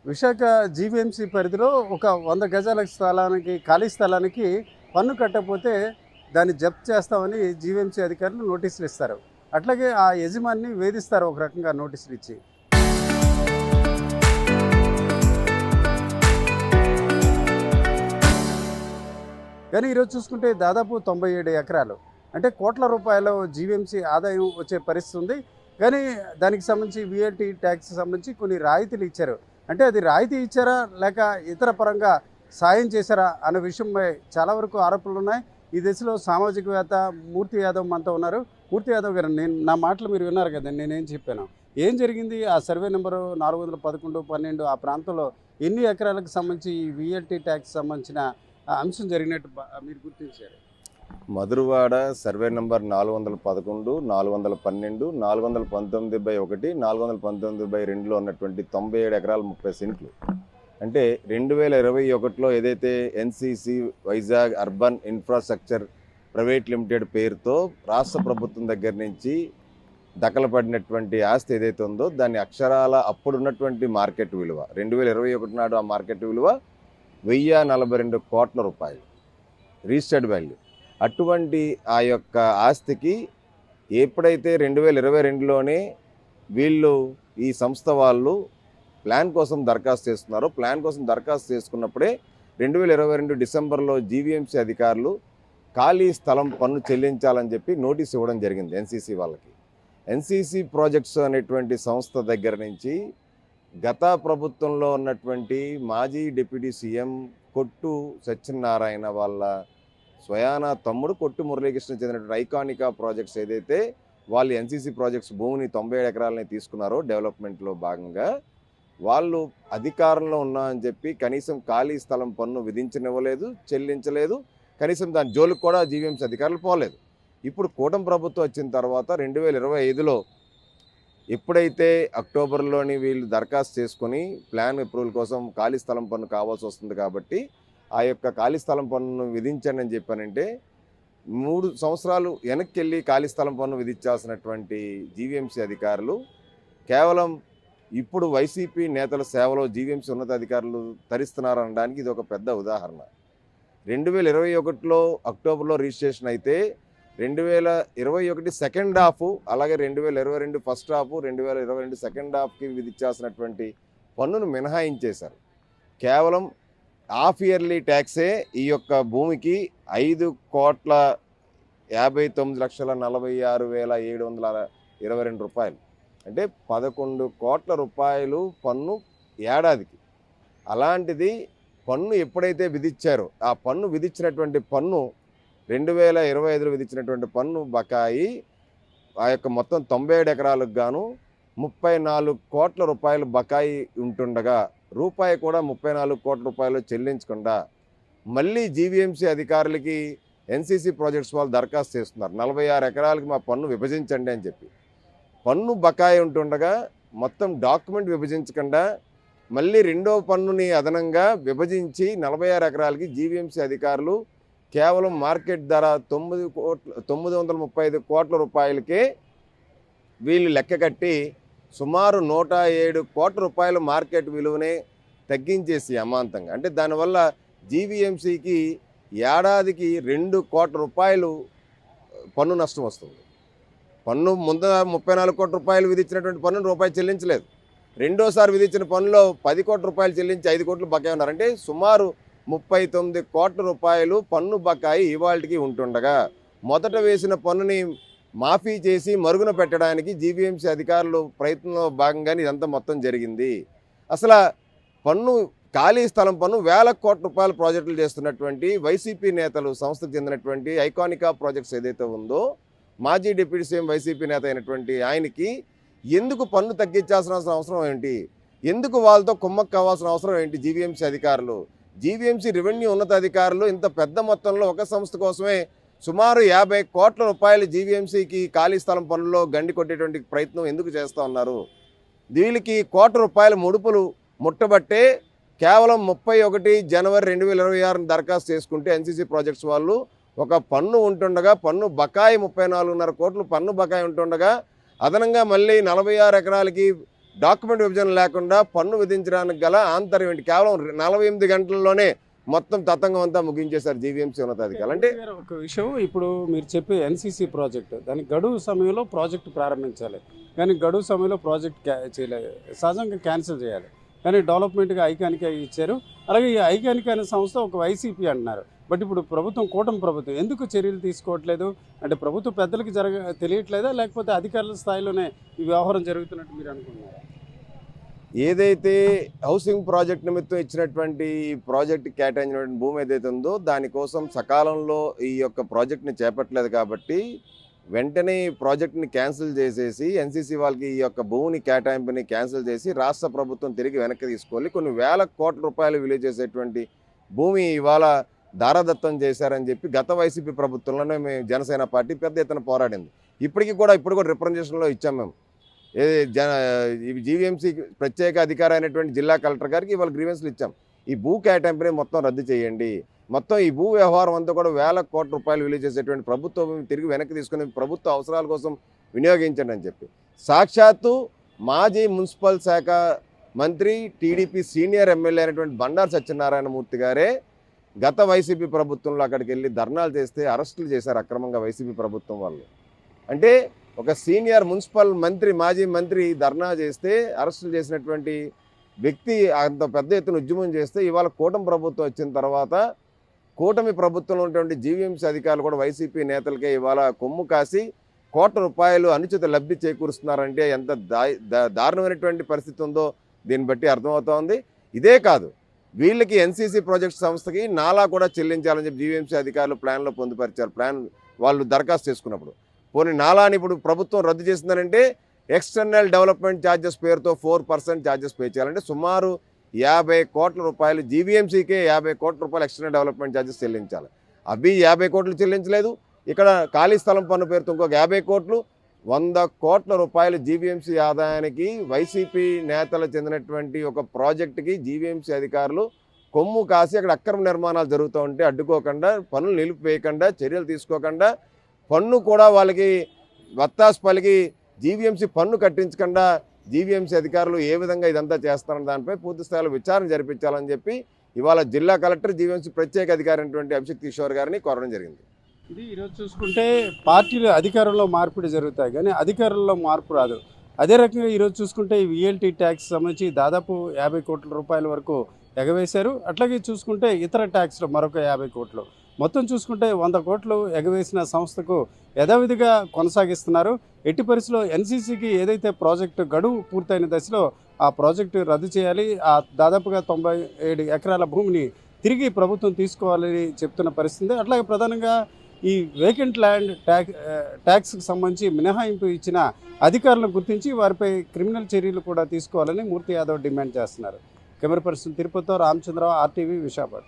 Visakha GVMC పరిధిలో ఒక 100 గజాల స్థలానికి ఖాళీ స్థలానికి పన్ను కట్టకపోతే దాన్ని జప్తు చేస్తామని జీవీఎంసీ అధికారులు నోటీసులు ఇస్తారు. అట్లాగే ఆ యజమానిని వేధిస్తారు ఒక రకంగా నోటీసులు ఇచ్చి. కానీ ఈరోజు చూసుకుంటే దాదాపు 97 ఎకరాలు అంటే కోట్ల రూపాయల జీవీఎంసీ ఆదాయం వచ్చే పరిస్థితి ఉంది. కానీ దానికి సంబంధించి విఎల్టీ ట్యాక్స్ సంబంధించి కొన్ని రాయితీలు ఇచ్చారు. అంటే అది రాయితీ ఇచ్చారా లేక ఇతర పరంగా సాయం చేశారా అనే విషయంపై చాలా వరకు ఆరోపణలు ఉన్నాయి. ఈ దశలో సామాజికవేత్త మూర్తి యాదవ్ మనతో ఉన్నారు. మూర్తి యాదవ్ గారు, నా మాటలు మీరు విన్నారు కదండి, నేనేం చెప్పాను, ఏం జరిగింది? ఆ సర్వే నెంబరు 411, 12 ఆ ప్రాంతంలో ఎన్ని ఎకరాలకు సంబంధించి ఈ విఎల్టీ ట్యాక్స్ సంబంధించిన అంశం జరిగినట్టు మీరు గుర్తించారు? మధురవాడ సర్వే నంబర్ 411, 412, 419/1, 419/2లో ఉన్నటువంటి 97 ఎకరాల 30 సెంట్లు. అంటే 2021లో ఏదైతే NCC Vizag urban infrastructure private limited పేరుతో రాష్ట్ర ప్రభుత్వం దగ్గర నుంచి దఖలపడినటువంటి ఆస్తి ఏదైతే ఉందో దాన్ని అక్షరాల అప్పుడున్నటువంటి మార్కెట్ విలువ 2021 నాడు ఆ మార్కెట్ విలువ 1042 కోట్ల రూపాయలు రిజిస్టర్డ్ వాల్యూ. అటువంటి ఆ యొక్క ఆస్తికి ఎప్పుడైతే 2022లోనే వీళ్ళు ఈ సంస్థ వాళ్ళు ప్లాన్ కోసం దరఖాస్తు చేస్తున్నారో, ప్లాన్ కోసం దరఖాస్తు చేసుకున్నప్పుడే 2022 డిసెంబర్లో జీవీఎంసీ అధికారులు ఖాళీ స్థలం పన్ను చెల్లించాలని చెప్పి నోటీస్ ఇవ్వడం జరిగింది ఎన్సీసీ వాళ్ళకి. ఎన్సీసీ ప్రాజెక్ట్స్ అనేటువంటి సంస్థ దగ్గర నుంచి గత ప్రభుత్వంలో ఉన్నటువంటి మాజీ డిప్యూటీ సీఎం కొట్టు సత్యనారాయణ వాళ్ళ స్వయానా తమ్ముడు కొట్టు మురళీకృష్ణ చెందినటువంటి ఐకానికా ప్రాజెక్ట్స్ ఏదైతే వాళ్ళు ఎన్సీసీ ప్రాజెక్ట్స్ భూమిని 97 ఎకరాలని తీసుకున్నారో డెవలప్మెంట్లో భాగంగా, వాళ్ళు అధికారంలో ఉన్నా అని చెప్పి కనీసం ఖాళీ స్థలం పన్ను విధించనివ్వలేదు, చెల్లించలేదు, కనీసం దాని జోలికి కూడా జీవీఎంసీ అధికారులు పోలేదు. ఇప్పుడు కూటమి ప్రభుత్వం వచ్చిన తర్వాత 2025లో ఎప్పుడైతే అక్టోబర్లోని వీళ్ళు దరఖాస్తు చేసుకొని ప్లాన్ అప్రూవల్ కోసం ఖాళీ స్థలం పన్ను కావాల్సి వస్తుంది కాబట్టి ఆ యొక్క ఖాళీ స్థలం పన్నును విధించండి అని చెప్పానంటే 3 సంవత్సరాలు వెనక్కి వెళ్ళి ఖాళీ స్థలం పన్ను విధించాల్సినటువంటి జీవీఎంసీ అధికారులు కేవలం ఇప్పుడు వైసీపీ నేతల సేవలో జీవీఎంసీ ఉన్నతాధికారులు తరిస్తున్నారనడానికి ఇది ఒక పెద్ద ఉదాహరణ. 2021లో అక్టోబర్లో రిజిస్ట్రేషన్ అయితే 2021 సెకండ్ హాఫ్, అలాగే 2022 ఫస్ట్ హాఫ్, 2022 సెకండ్ హాఫ్కి విధించాల్సినటువంటి పన్నును మినహాయించేశారు. కేవలం హాఫ్ ఇయర్లీ ట్యాక్సే ఈ యొక్క భూమికి 5,59,46,722 రూపాయలు, అంటే 11 కోట్ల రూపాయలు పన్ను ఏడాదికి. అలాంటిది పన్ను ఎప్పుడైతే విధించారో ఆ పన్ను విధించినటువంటి పన్ను 2025లో విధించినటువంటి పన్ను బకాయి ఆ యొక్క మొత్తం 97 ఎకరాలకు గాను 34 కోట్ల రూపాయలు బకాయి ఉంటుండగా రూపాయి కూడా 34 కోట్ల రూపాయలు చెల్లించకుండా మళ్ళీ జీవీఎంసీ అధికారులకి ఎన్సీసీ ప్రాజెక్ట్స్ వాళ్ళు దరఖాస్తు చేస్తున్నారు 46 ఎకరాలకి మా పన్ను విభజించండి అని చెప్పి. పన్ను బకాయి ఉంటుండగా మొత్తం డాక్యుమెంట్ విభజించకుండా మళ్ళీ రెండో పన్నుని అదనంగా విభజించి 46 ఎకరాలకి జీవీఎంసీ అధికారులు కేవలం మార్కెట్ ధర 935 కోట్ల రూపాయలకే వీళ్ళు లెక్క కట్టి సుమారు 107 కోట్ల రూపాయల మార్కెట్ విలువనే తగ్గించేసి అమాంతంగా. అంటే దానివల్ల జీవీఎంసీకి ఏడాదికి 2 కోట్ల రూపాయలు పన్ను నష్టం వస్తుంది. పన్ను ముందు 34 కోట్ల రూపాయలు విధించినటువంటి పన్నును రూపాయి చెల్లించలేదు. రెండోసారి విధించిన పన్నులో 10 కోట్ల రూపాయలు చెల్లించి 5 కోట్లు బకాయి ఉన్నారంటే సుమారు 39 కోట్ల రూపాయలు పన్ను బకాయి ఇవాళకి ఉంటుండగా మొదట వేసిన పన్నుని మాఫీ చేసి మరుగున పెట్టడానికి జీవీఎంసీ అధికారులు ప్రయత్నంలో భాగంగానే ఇదంతా మొత్తం జరిగింది. అసలు పన్ను ఖాళీ స్థలం పన్ను 1000 కోట్ల రూపాయల ప్రాజెక్టులు చేస్తున్నటువంటి వైసీపీ నేతలు సంస్థకు చెందినటువంటి ఐకానికా ప్రాజెక్ట్స్ ఏదైతే ఉందో మాజీ డిప్యూటీ సీఎం వైసీపీ నేత అయినటువంటి ఆయనకి ఎందుకు పన్ను తగ్గించాల్సిన అవసరం ఏంటి? ఎందుకు వాళ్ళతో కుమ్మక్కు కావాల్సిన అవసరం ఏంటి? జీవీఎంసీ రెవెన్యూ ఉన్నతాధికారులు ఇంత పెద్ద మొత్తంలో ఒక సంస్థ కోసమే సుమారు 50 కోట్ల రూపాయలు జీవీఎంసీకి ఖాళీ స్థలం పనుల్లో గండి కొట్టేటువంటి ప్రయత్నం ఎందుకు చేస్తూ ఉన్నారు? వీళ్ళకి కోట్ల రూపాయల ముడుపులు ముట్టబట్టే కేవలం 31 జనవరి 2026 దరఖాస్తు చేసుకుంటే ఎన్సీసీ ప్రాజెక్ట్స్ వాళ్ళు ఒక పన్ను ఉంటుండగా పన్ను బకాయి 34.5 కోట్లు పన్ను బకాయి ఉంటుండగా అదనంగా మళ్ళీ 46 ఎకరాలకి డాక్యుమెంట్ విభజన లేకుండా పన్ను విధించడానికి గల ఆంతర్యం ఏంటి? కేవలం 48 గంటల్లోనే మొత్తం తతంగం అంతా ముగించేశారు జీవీఎంసీ ఉన్నతాధికారులు. అంటే ఒక విషయం, ఇప్పుడు మీరు చెప్పే ఎన్సీసీ ప్రాజెక్టు దానికి గడువు సమయంలో ప్రాజెక్టు ప్రారంభించాలి, కానీ గడువు సమయంలో ప్రాజెక్ట్ చేయలేదు, సహజంగా క్యాన్సిల్ చేయాలి. కానీ డెవలప్మెంట్గా ఐకానికా ఇచ్చారు. అలాగే ఈ ఐకానికా అనే సంస్థ ఒక వైసీపీ అంటున్నారు. బట్ ఇప్పుడు ప్రభుత్వం, కూటమి ప్రభుత్వం ఎందుకు చర్యలు తీసుకోవట్లేదు? అంటే ప్రభుత్వ పెద్దలకి తెలియట్లేదా, లేకపోతే అధికారుల స్థాయిలోనే ఈ వ్యవహారం జరుగుతున్నట్టు మీరు అనుకుంటున్నారా? ఏదైతే హౌసింగ్ ప్రాజెక్ట్ నిమిత్తం ఇచ్చినటువంటి ప్రాజెక్ట్ కేటాయించినటువంటి భూమి ఏదైతే ఉందో దానికోసం సకాలంలో ఈ యొక్క ప్రాజెక్ట్ని చేపట్టలేదు కాబట్టి వెంటనే ప్రాజెక్ట్ని క్యాన్సిల్ చేసేసి ఎన్సీసీ వాళ్ళకి ఈ యొక్క భూమిని కేటాయింపుని క్యాన్సిల్ చేసి రాష్ట్ర ప్రభుత్వం తిరిగి వెనక్కి తీసుకోవాలి. కొన్ని వేల కోట్ల రూపాయలు విలువ చేసేటువంటి భూమి ఇవాళ దారదత్తం చేశారని చెప్పి గత వైసీపీ ప్రభుత్వంలోనే మేము జనసేన పార్టీ పెద్ద ఎత్తున పోరాడింది. ఇప్పుడు కూడా రిప్రజెంటేషన్లో ఇచ్చాం మేము. జీవీఎంసీ ప్రత్యేక అధికారి అయినటువంటి జిల్లా కలెక్టర్ గారికి ఇవాళ గ్రీవెన్స్లు ఇచ్చాం. ఈ భూ కేటాయింపుని మొత్తం రద్దు చేయండి, మొత్తం ఈ భూ వ్యవహారం అంతా కూడా వేల కోట్ల రూపాయలు విలువ చేసేటువంటి ప్రభుత్వం తిరిగి వెనక్కి తీసుకుని ప్రభుత్వ అవసరాల కోసం వినియోగించండి అని చెప్పి సాక్షాత్తు మాజీ మున్సిపల్ శాఖ మంత్రి టీడీపీ సీనియర్ ఎమ్మెల్యే అయినటువంటి బండారు సత్యనారాయణమూర్తి గారే గత వైసీపీ ప్రభుత్వంలో అక్కడికి వెళ్ళి ధర్నాలు చేస్తే అరెస్టులు చేశారు అక్రమంగా వైసీపీ ప్రభుత్వం వాళ్ళు. అంటే ఒక సీనియర్ మున్సిపల్ మంత్రి, మాజీ మంత్రి ధర్నా చేస్తే అరెస్టులు చేసినటువంటి వ్యక్తి అంత పెద్ద ఎత్తున ఉద్యమం చేస్తే ఇవాళ కూటమి ప్రభుత్వం వచ్చిన తర్వాత కూటమి ప్రభుత్వంలో ఉన్నటువంటి జీవీఎంసీ అధికారులు కూడా వైసీపీ నేతలకే ఇవాళ కొమ్ము కాసి కోట్ల రూపాయలు అనుచిత లబ్ధి చేకూరుస్తున్నారంటే ఎంత దారుణమైనటువంటి పరిస్థితి ఉందో దీన్ని బట్టి అర్థమవుతోంది. ఇదే కాదు, వీళ్ళకి ఎన్సీసీ ప్రాజెక్ట్ సంస్థకి నాలా కూడా చెల్లించాలని చెప్పి జీవీఎంసీ అధికారులు ప్లాన్లో పొందుపరిచారు. వాళ్ళు దరఖాస్తు చేసుకున్నప్పుడు పోనీ నాలాని ఇప్పుడు ప్రభుత్వం రద్దు చేసిందనంటే ఎక్స్టర్నల్ డెవలప్మెంట్ ఛార్జెస్ పేరుతో 4% ఛార్జెస్ పే చేయాలంటే సుమారు 50 కోట్ల రూపాయలు జీవీఎంసీకే 50 కోట్ల రూపాయలు ఎక్స్టర్నల్ డెవలప్మెంట్ ఛార్జెస్ చెల్లించాలి. అవి 50 కోట్లు చెల్లించలేదు. ఇక్కడ ఖాళీ స్థలం పన్ను పేరుతో ఇంకొక 50 కోట్లు, 100 కోట్ల రూపాయలు జీవీఎంసీ ఆదాయానికి వైసీపీ నేతలు చెందినటువంటి ఒక ప్రాజెక్టుకి జీవీఎంసీ అధికారులు కొమ్ము కాసి అక్కడ అక్రమ నిర్మాణాలు జరుగుతూ ఉంటే అడ్డుకోకుండా, పనులు నిలిపివేయకుండా, చర్యలు తీసుకోకుండా, పన్ను కూడా వాళ్ళకి వత్తాసు పలికి జీవీఎంసీ పన్ను కట్టించకుండా జీవీఎంసీ అధికారులు ఏ విధంగా ఇదంతా చేస్తారన్న దానిపై పూర్తి స్థాయిలో విచారణ జరిపించాలని చెప్పి ఇవాళ జిల్లా కలెక్టర్ జీవీఎంసీ ప్రత్యేక అధికారి అయినటువంటి అభిషేక్ కిషోర్ గారిని కోరడం జరిగింది. ఇది ఈరోజు చూసుకుంటే పార్టీలు అధికారంలో మార్పిడి జరుగుతాయి, కానీ అధికారంలో మార్పు రాదు. అదే రకంగా ఈరోజు చూసుకుంటే ఈ విఎల్టీ ట్యాక్స్ సంబంధించి దాదాపు 50 కోట్ల రూపాయల వరకు ఎగవేశారు. అట్లాగే చూసుకుంటే ఇతర ట్యాక్స్లో మరొక 50 కోట్లు, మొత్తం చూసుకుంటే 100 కోట్లు ఎగవేసిన సంస్థకు యథావిధిగా కొనసాగిస్తున్నారు. ఎట్టి పరిస్థితిలో ఎన్సీసీకి ఏదైతే ప్రాజెక్టు గడువు పూర్తయిన దశలో ఆ ప్రాజెక్టు రద్దు చేయాలి, ఆ దాదాపుగా 97 ఎకరాల భూమిని తిరిగి ప్రభుత్వం తీసుకోవాలని చెప్తున్న పరిస్థితి. అట్లాగే ప్రధానంగా ఈ వేకెంట్ ల్యాండ్ ట్యాక్స్కి సంబంధించి మినహాయింపు ఇచ్చిన అధికారులను గుర్తించి వారిపై క్రిమినల్ చర్యలు కూడా తీసుకోవాలని మూర్తి యాదవ్ డిమాండ్ చేస్తున్నారు. కెమెరా పర్సన్ తిరుపతితో రామచంద్రరావు, RTV, విశాఖపట్నం.